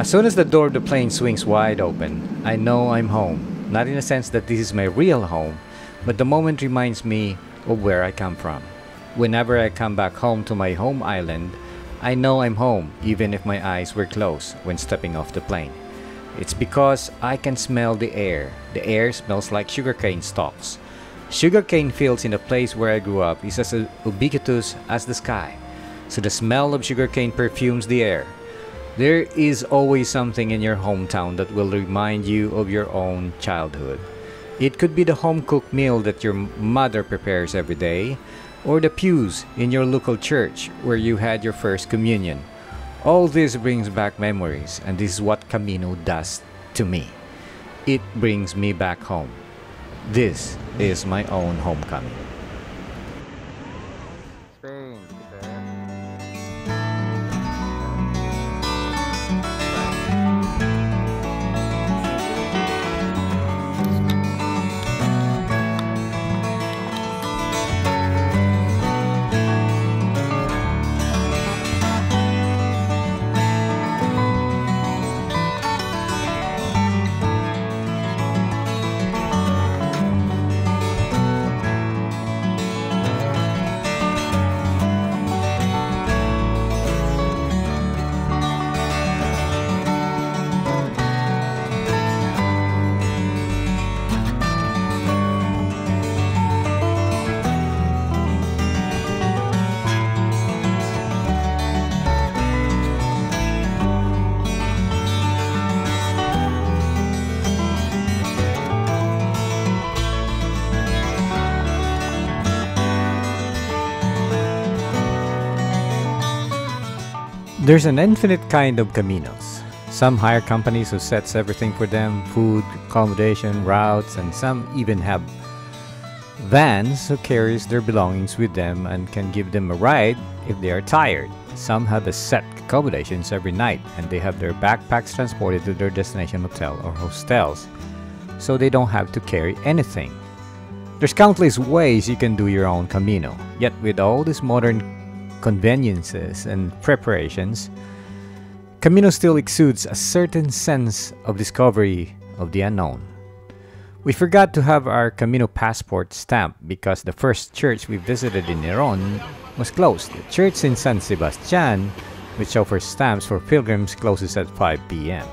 As soon as the door of the plane swings wide open, I know I'm home. Not in a sense that this is my real home, but the moment reminds me of where I come from. Whenever I come back home to my home island, I know I'm home even if my eyes were closed when stepping off the plane. It's because I can smell the air. The air smells like sugarcane stalks. Sugarcane fields in the place where I grew up is as ubiquitous as the sky, so the smell of sugarcane perfumes the air. There is always something in your hometown that will remind you of your own childhood. It could be the home-cooked meal that your mother prepares every day, or the pews in your local church where you had your first communion. All this brings back memories, and this is what Camino does to me. It brings me back home. This is my own homecoming. Spain. There's an infinite kind of Caminos. Some hire companies who sets everything for them, food, accommodation, routes, and some even have vans who carries their belongings with them and can give them a ride if they are tired. Some have a set accommodations every night and they have their backpacks transported to their destination hotel or hostels, so they don't have to carry anything. There's countless ways you can do your own Camino, yet with all these modern conveniences and preparations, Camino still exudes a certain sense of discovery of the unknown. We forgot to have our Camino passport stamped because the first church we visited in Irun was closed. The church in San Sebastian, which offers stamps for pilgrims, closes at 5 p.m.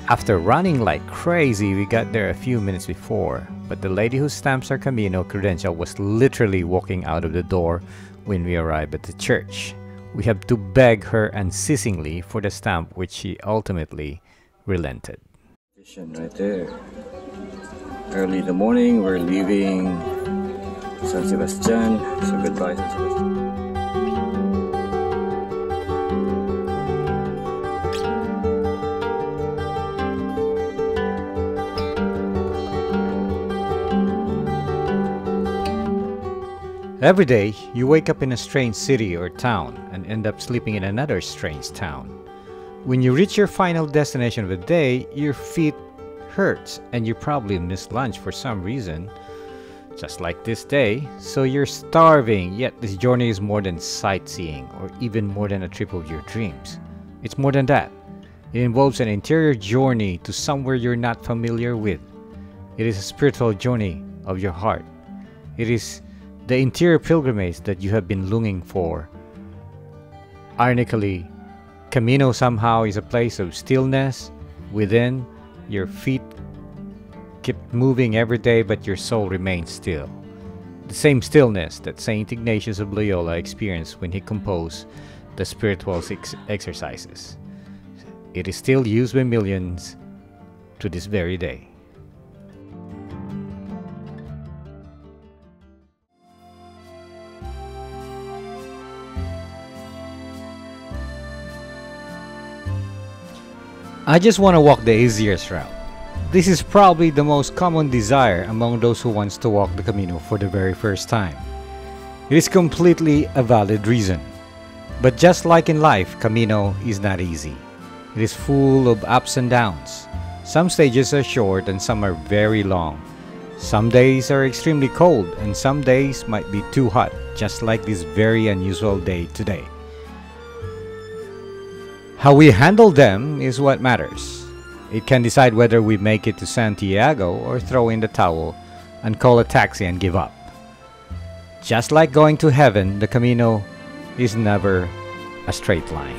After running like crazy, we got there a few minutes before, but the lady who stamps our Camino credential was literally walking out of the door when we arrived at the church. We had to beg her unceasingly for the stamp, which she ultimately relented. Right there. Early in the morning, we're leaving San Sebastian. So goodbye, San Sebastian. Every day, you wake up in a strange city or town and end up sleeping in another strange town. When you reach your final destination of the day, your feet hurts and you probably missed lunch for some reason, just like this day, so you're starving, yet this journey is more than sightseeing or even more than a trip of your dreams. It's more than that. It involves an interior journey to somewhere you're not familiar with. It is a spiritual journey of your heart. It is the interior pilgrimage that you have been longing for. Ironically, Camino somehow is a place of stillness within. Your feet keep moving every day, but your soul remains still. The same stillness that Saint Ignatius of Loyola experienced when he composed the spiritual exercises. It is still used by millions to this very day. I just want to walk the easiest route. This is probably the most common desire among those who wants to walk the Camino for the very first time. It is completely a valid reason. But just like in life, Camino is not easy. It is full of ups and downs. Some stages are short and some are very long. Some days are extremely cold and some days might be too hot, just like this very unusual day today. How we handle them is what matters. It can decide whether we make it to Santiago or throw in the towel and call a taxi and give up. Just like going to heaven, the Camino is never a straight line.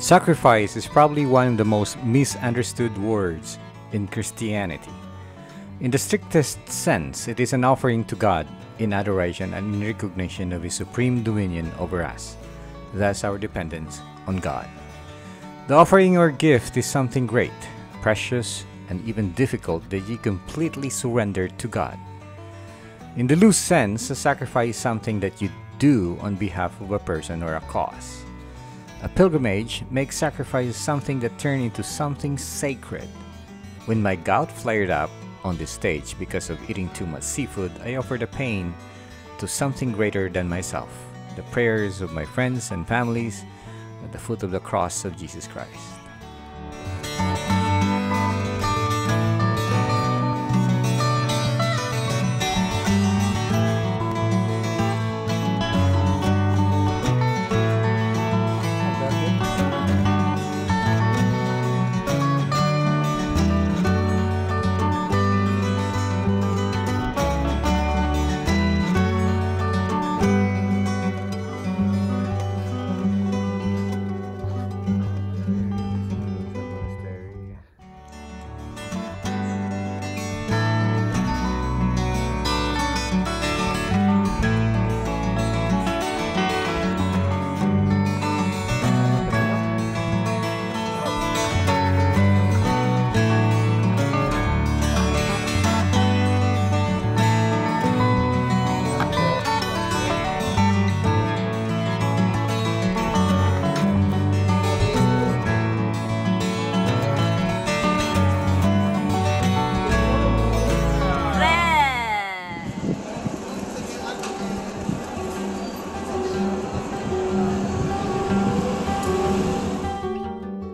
Sacrifice is probably one of the most misunderstood words in Christianity. In the strictest sense, it is an offering to God in adoration and in recognition of His supreme dominion over us, thus our dependence on God. The offering or gift is something great, precious, and even difficult that you completely surrender to God. In the loose sense, a sacrifice is something that you do on behalf of a person or a cause. A pilgrimage makes sacrifice something that turned into something sacred. When my gout flared up on this stage because of eating too much seafood, I offered the pain to something greater than myself, the prayers of my friends and families at the foot of the cross of Jesus Christ.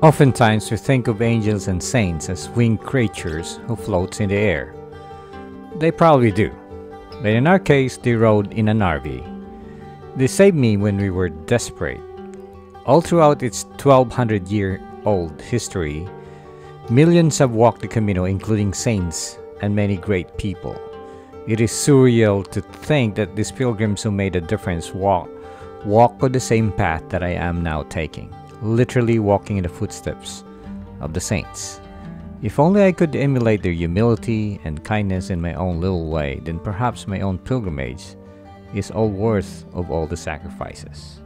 Oftentimes we think of angels and saints as winged creatures who float in the air. They probably do, but in our case they rode in an RV. They saved me when we were desperate. All throughout its 1200-year-old history, millions have walked the Camino, including saints and many great people. It is surreal to think that these pilgrims who made a difference walk on the same path that I am now taking, literally walking in the footsteps of the saints. If only I could emulate their humility and kindness in my own little way, then perhaps my own pilgrimage is all worth of all the sacrifices.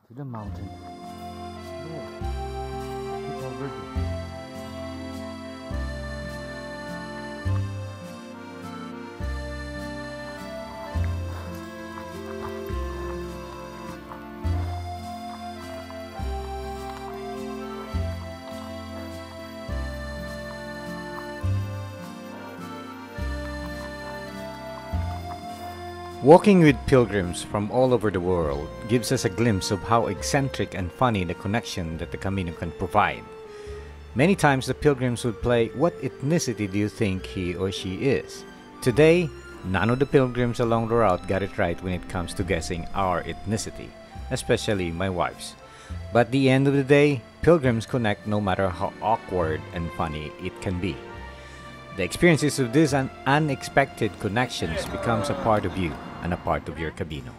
To the mountain. Walking with pilgrims from all over the world gives us a glimpse of how eccentric and funny the connection that the Camino can provide. Many times the pilgrims would play, "What ethnicity do you think he or she is?" Today, none of the pilgrims along the route got it right when it comes to guessing our ethnicity, especially my wife's. But at the end of the day, pilgrims connect no matter how awkward and funny it can be. The experiences of these unexpected connections becomes a part of you and a part of your Camino.